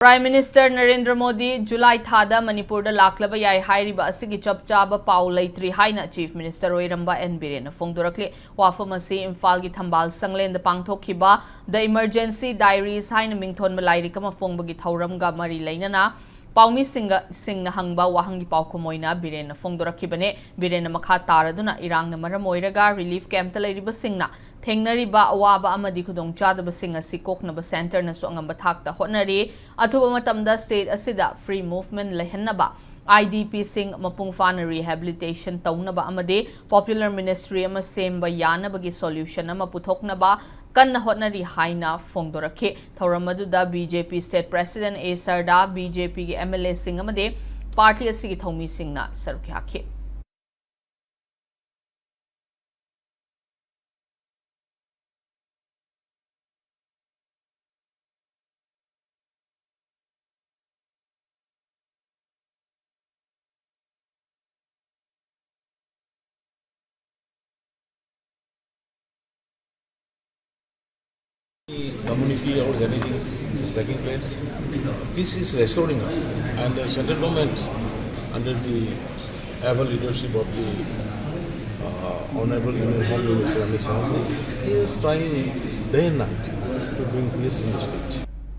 Prime Minister Narendra Modi July thada Manipur da laklaba yai hairiba asigi chapchaba pau leitri haina Chief Minister Oiramba N Biren Fongdorakle wafamasi Imphal gi thambal sanglen da pangthokhiba the emergency diaries haina mingthon malairi kama fongbagi thauramga mari leinana Paumi singna hangba wahangi paukumoina Biren Fongdorakhibane Biren makha taraduna irangna maramoiraga relief camp ta leiriba singna Thengnariba awaba amadi khudong chadaba sing asi koknaba center na so angamba thakta hotnari athuba matamda state asida free movement lehennaba IDP sing mapung fana rehabilitation taunaba amade popular ministry ama semba yanabagi solution ama puthoknaba kanna hotnari haina fongdorakhe thoramaduda BJP state president A Sarda BJP gi MLA sing amade party asigi thomi singna sarukhyakhe Community or anything is taking place. Peace is restoring and the central government under the able leadership of the Honorable Home Minister Amit Shah is trying day and night to bring peace in the state.